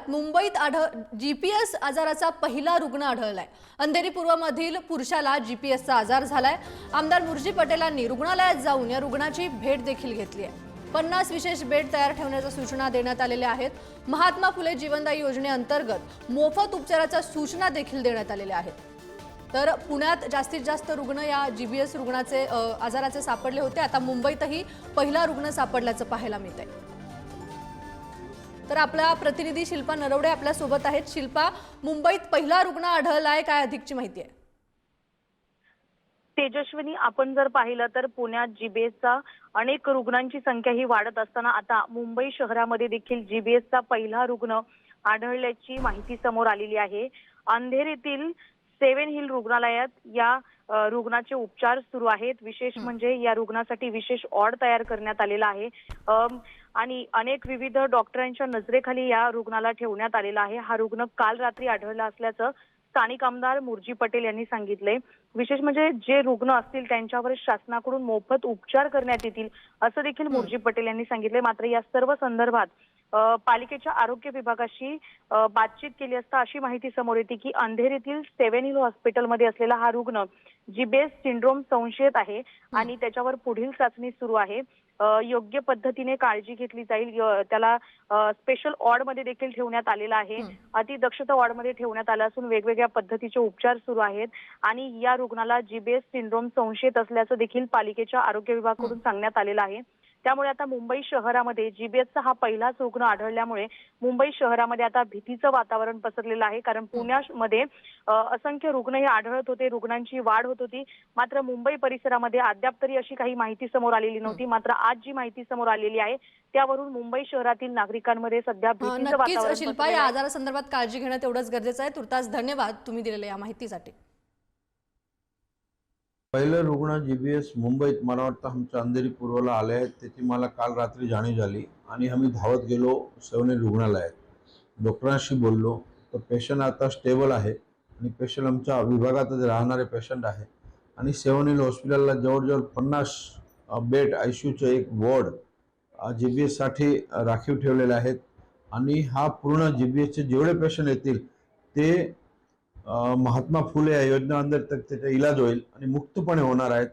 पाहूयात। मुंबईत जीपीएस आजाराचा पहिला रुग्ण आढळलाय। अंधेरी पूर्वमधील पुरुषाला जीपीएसचा आजार झालाय। आमदार मुर्जी पटेलांनी रुग्णालयात जाऊन या रुग्णाची भेट देखील घेतली आहे। 50 विशेष बेड तयार ठेवण्याच्या सूचना देण्यात आलेल्या आहेत। महात्मा फुले जीवनदायी योजनेअंतर्गत मोफत उपचाराच्या सूचना देखील देण्यात आलेल्या आहेत। तर पुण्यात जास्तीत जास्त रुग्ण या जीबीएस रुग्णाचे आजाराचे सापडले होते। आता मुंबईतही पहिला रुग्ण सापडल्याचं पाहायला मिळतंय। तर आपला प्रतिनिधी शिल्पा नरवडे आपल्या सोबत आहेत। शिल्पा, मुंबईत पहिला रुग्ण आढळलाय, काय अधिकची माहिती आहे? तेजस्विनी, आपण जर पाहिलं तर पुण्यात जीबीएसचा अनेक रुग्णांची संख्या ही वाढत असताना आता मुंबई शहरामध्ये देखील जीबीएसचा पहिला रुग्ण आढळल्याची माहिती समोर आलेली आहे। अंधेरीतील 7 हिल रुग्णालयात या रुग्णाचे उपचार सुरू आहेत। विशेष म्हणजे या रुग्णासाठी विशेष वॉर्ड तयार करण्यात आलेला आहे आणि अनेक विविध डॉक्टरांच्या नजरेखाली या रुग्णाला ठेवण्यात आलेला आहे। हा रुग्ण काल रात्री आढळला असल्याचं स्थानिक आमदार मुर्जी पटेल यांनी सांगितले। विशेष म्हणजे जे रुग्ण असतील त्यांच्यावर शासनाकडून मोफत उपचार करण्यात येतील असं देखील मुर्जी पटेल यांनी सांगितले। मात्र या सर्व संदर्भात पालिकेच्या आरोग्य विभागाशी बातचीत केली असता अशी माहिती समोर येते की अंधेरीतील 7 हिल हॉस्पिटलमध्ये असलेला हा रुग्ण जीबीएस सिंड्रोम संशयित आहे आणि त्याच्यावर पुढील चाचणी सुरू आहे। योग्य पद्धतीने काळजी घेतली जाईल। त्याला स्पेशल वॉर्डमध्ये देखील ठेवण्यात आलेला आहे। अतिदक्षता वॉर्डमध्ये ठेवण्यात आला असून वेगवेगळ्या पद्धतीचे उपचार सुरू आहेत आणि या रुग्णाला जीबीएस सिंड्रोम संशयित असल्याचं देखील पालिकेच्या आरोग्य विभागाकडून सांगण्यात आलेलं आहे। त्यामुळे आता मुंबई शहरामध्ये जीबीएसचा हा पहिलाच रुग्ण आढळल्यामुळे मुंबई शहरामध्ये आता भीतीचं वातावरण पसरलेलं आहे। कारण पुण्यामध्ये असंख्य रुग्ण हे आढळत होते, रुग्णांची वाढ होत होती। मात्र मुंबई परिसरामध्ये अद्याप तरी अशी काही माहिती समोर आलेली नव्हती। मात्र आज जी माहिती समोर आलेली आहे त्यावरून मुंबई शहरातील नागरिकांमध्ये सध्या भीतीचं वातावरण शिल्पा, या आजारासंदर्भात काळजी घेणं तेवढंच गरजेचं आहे। तुर्तास धन्यवाद तुम्ही दिलेल्या या माहितीसाठी। पहिलं रुग्ण जीबीएस मुंबईत मला वाटतं आमच्या अंधेरी पूर्वला आले आहेत। त्याची मला काल रात्री जाणीव झाली आणि आम्ही धावत गेलो 7 हिल रुग्णालयात। डॉक्टरांशी बोललो तर पेशंट आता स्टेबल आहे आणि पेशंट आमच्या विभागातच राहणारे पेशंट आहे आणि 7 हिल हॉस्पिटलला जवळजवळ 50 बेड आयसीयूचे एक वॉर्ड जीबीएस साठी राखीव ठेवलेले आहेत आणि हा पूर्ण जीबीएसचे जेवढे पेशंट येतील ते महात्मा फुले या योजनेअंतर्गत त्याचा इलाज होईल आणि मुक्तपणे होणार आहेत।